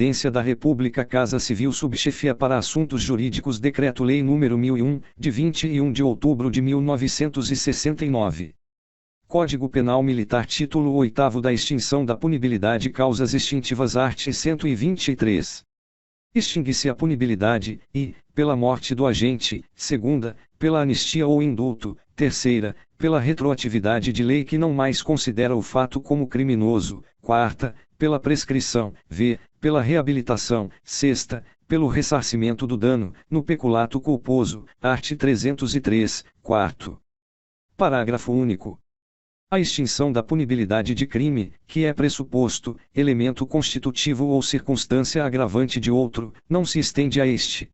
Presidência da República, Casa Civil, Subchefia para Assuntos Jurídicos, Decreto-Lei nº 1001, de 21 de outubro de 1969. Código Penal Militar, Título 8º da Extinção da Punibilidade, Causas Extintivas, art. 123. Extingue-se a punibilidade, e, pela morte do agente; segunda, pela anistia ou indulto; terceira, pela retroatividade de lei que não mais considera o fato como criminoso; quarta, pela prescrição; pela reabilitação; sexta, pelo ressarcimento do dano, no peculato culposo, art. 303, quarto. Parágrafo único. A extinção da punibilidade de crime, que é pressuposto, elemento constitutivo ou circunstância agravante de outro, não se estende a este.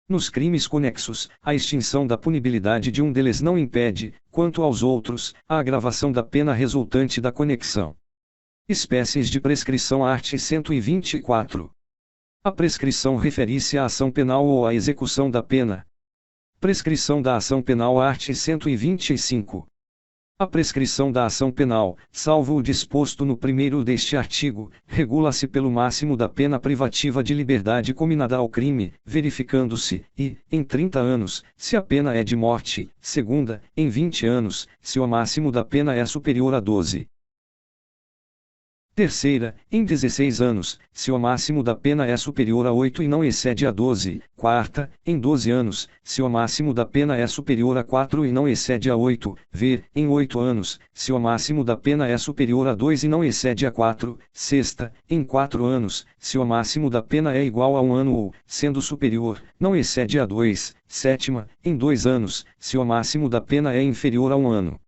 Nos crimes conexos, a extinção da punibilidade de um deles não impede, quanto aos outros, a agravação da pena resultante da conexão. Espécies de prescrição, art. 124. A prescrição refere-se à ação penal ou à execução da pena. Prescrição da ação penal, art. 125. A prescrição da ação penal, salvo o disposto no primeiro deste artigo, regula-se pelo máximo da pena privativa de liberdade cominada ao crime, verificando-se, em 30 anos, se a pena é de morte; segunda, em 20 anos, se o máximo da pena é superior a 12. Terceira, em 16 anos, se o máximo da pena é superior a 8 e não excede a 12. Quarta, em 12 anos, se o máximo da pena é superior a 4 e não excede a 8. Em 8 anos, se o máximo da pena é superior a 2 e não excede a 4. Sexta, em 4 anos, se o máximo da pena é igual a 1 ano ou, sendo superior, não excede a 2. Sétima, em 2 anos, se o máximo da pena é inferior a 1 ano.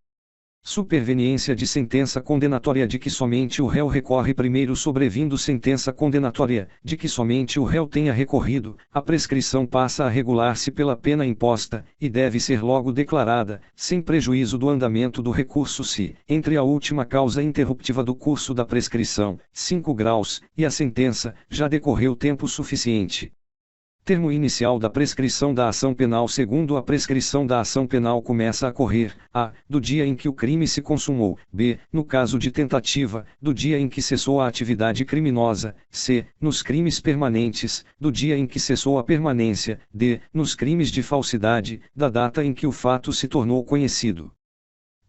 Superveniência de sentença condenatória, de que somente o réu recorre primeiro. Sobrevindo sentença condenatória, de que somente o réu tenha recorrido, a prescrição passa a regular-se pela pena imposta, e deve ser logo declarada, sem prejuízo do andamento do recurso, se, entre a última causa interruptiva do curso da prescrição, 5 graus, e a sentença, já decorreu tempo suficiente. Termo inicial da prescrição da ação penal. Segundo, a prescrição da ação penal começa a correr, a, do dia em que o crime se consumou; b, no caso de tentativa, do dia em que cessou a atividade criminosa; c, nos crimes permanentes, do dia em que cessou a permanência; d, nos crimes de falsidade, da data em que o fato se tornou conhecido.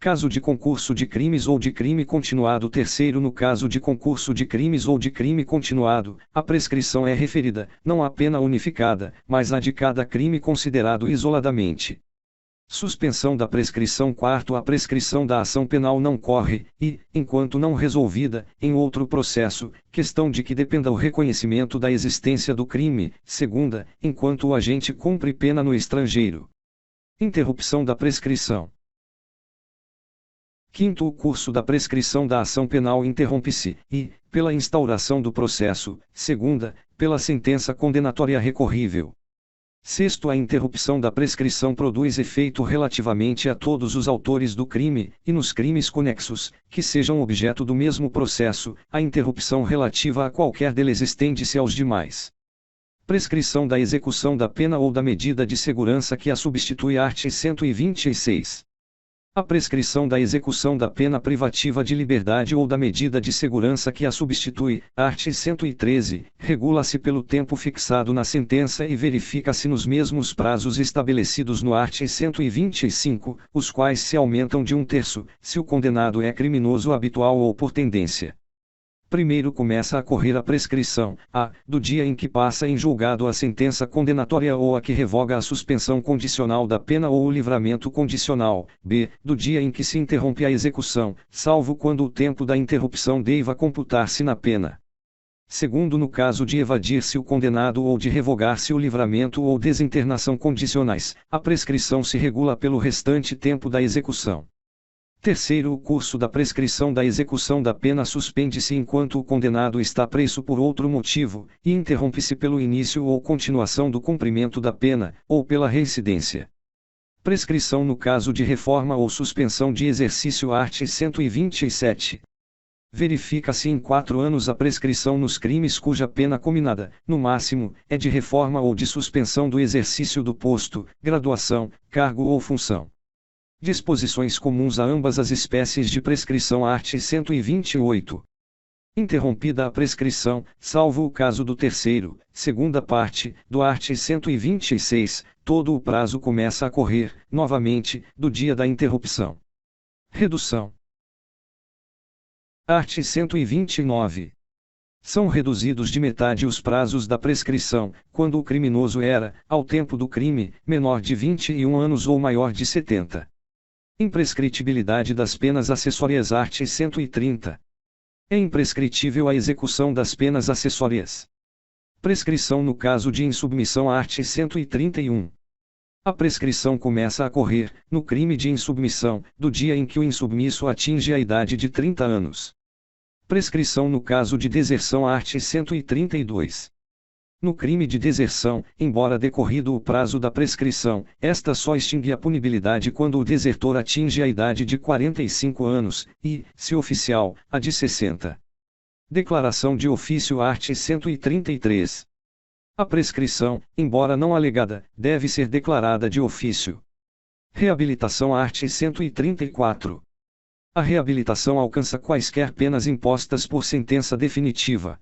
Caso de concurso de crimes ou de crime continuado. Terceiro, no caso de concurso de crimes ou de crime continuado, a prescrição é referida, não à pena unificada, mas à de cada crime considerado isoladamente. Suspensão da prescrição. Quarto, a prescrição da ação penal não corre, e, enquanto não resolvida, em outro processo, questão de que dependa o reconhecimento da existência do crime; segunda, enquanto o agente cumpre pena no estrangeiro. Interrupção da prescrição. Quinto, o curso da prescrição da ação penal interrompe-se, e, pela instauração do processo; segunda, pela sentença condenatória recorrível. Sexto, a interrupção da prescrição produz efeito relativamente a todos os autores do crime, e nos crimes conexos, que sejam objeto do mesmo processo, a interrupção relativa a qualquer deles estende-se aos demais. Prescrição da execução da pena ou da medida de segurança que a substitui, art. 126. A prescrição da execução da pena privativa de liberdade ou da medida de segurança que a substitui, art. 113, regula-se pelo tempo fixado na sentença e verifica-se nos mesmos prazos estabelecidos no art. 125, os quais se aumentam de 1/3, se o condenado é criminoso habitual ou por tendência. Primeiro começa a correr a prescrição, a, do dia em que passa em julgado a sentença condenatória ou a que revoga a suspensão condicional da pena ou o livramento condicional; b, do dia em que se interrompe a execução, salvo quando o tempo da interrupção deva computar-se na pena. Segundo, no caso de evadir-se o condenado ou de revogar-se o livramento ou desinternação condicionais, a prescrição se regula pelo restante tempo da execução. Terceiro, o curso da prescrição da execução da pena suspende-se enquanto o condenado está preso por outro motivo, e interrompe-se pelo início ou continuação do cumprimento da pena, ou pela reincidência. Prescrição no caso de reforma ou suspensão de exercício, art. 127. Verifica-se em 4 anos a prescrição nos crimes cuja pena cominada, no máximo, é de reforma ou de suspensão do exercício do posto, graduação, cargo ou função. Disposições comuns a ambas as espécies de prescrição, art. 128. Interrompida a prescrição, salvo o caso do terceiro, segunda parte, do art. 126, todo o prazo começa a correr, novamente, do dia da interrupção. Redução. Art. 129. São reduzidos de metade os prazos da prescrição, quando o criminoso era, ao tempo do crime, menor de 21 anos ou maior de 70. Imprescritibilidade das penas acessórias. Art. 130. É imprescritível a execução das penas acessórias. Prescrição no caso de insubmissão. Art. 131. A prescrição começa a correr, no crime de insubmissão, do dia em que o insubmisso atinge a idade de 30 anos. Prescrição no caso de deserção. Art. 132. No crime de deserção, embora decorrido o prazo da prescrição, esta só extingue a punibilidade quando o desertor atinge a idade de 45 anos, e, se oficial, a de 60. Declaração de ofício. Art. 133. A prescrição, embora não alegada, deve ser declarada de ofício. Reabilitação. Art. 134. A reabilitação alcança quaisquer penas impostas por sentença definitiva.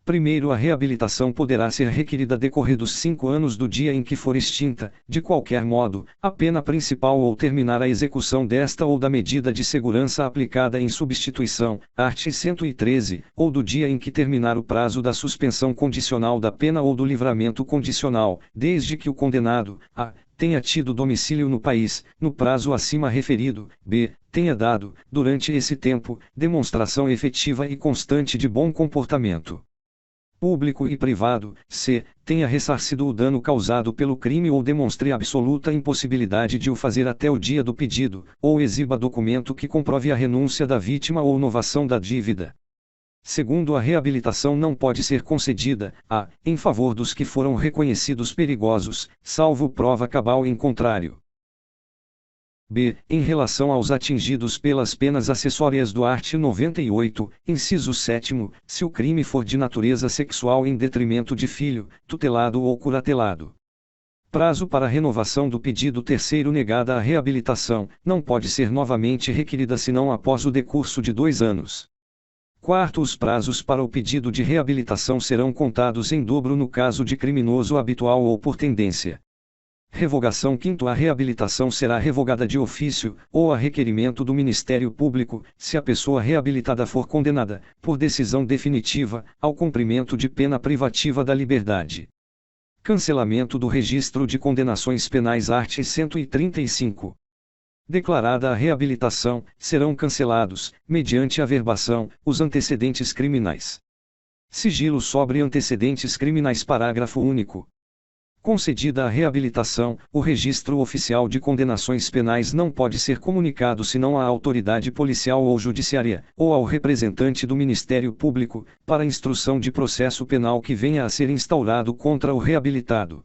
Primeiro, a reabilitação poderá ser requerida decorridos 5 anos do dia em que for extinta, de qualquer modo, a pena principal ou terminar a execução desta ou da medida de segurança aplicada em substituição, art. 113, ou do dia em que terminar o prazo da suspensão condicional da pena ou do livramento condicional, desde que o condenado, a, tenha tido domicílio no país, no prazo acima referido, b, tenha dado, durante esse tempo, demonstração efetiva e constante de bom comportamento público e privado, c, tenha ressarcido o dano causado pelo crime ou demonstre absoluta impossibilidade de o fazer até o dia do pedido, ou exiba documento que comprove a renúncia da vítima ou novação da dívida. Segundo, a reabilitação não pode ser concedida, a, em favor dos que foram reconhecidos perigosos, salvo prova cabal em contrário. B. Em relação aos atingidos pelas penas acessórias do art. 98, inciso 7º, se o crime for de natureza sexual em detrimento de filho, tutelado ou curatelado. Prazo para renovação do pedido terceiro. Negada a reabilitação, não pode ser novamente requerida senão após o decurso de 2 anos. Quarto, os prazos para o pedido de reabilitação serão contados em dobro no caso de criminoso habitual ou por tendência. Revogação. Quinto, a reabilitação será revogada de ofício, ou a requerimento do Ministério Público, se a pessoa reabilitada for condenada, por decisão definitiva, ao cumprimento de pena privativa da liberdade. Cancelamento do registro de condenações penais. Art. 135. Declarada a reabilitação, serão cancelados, mediante averbação, os antecedentes criminais. Sigilo sobre antecedentes criminais. Parágrafo único. Concedida a reabilitação, o registro oficial de condenações penais não pode ser comunicado senão à autoridade policial ou judiciária, ou ao representante do Ministério Público, para instrução de processo penal que venha a ser instaurado contra o reabilitado.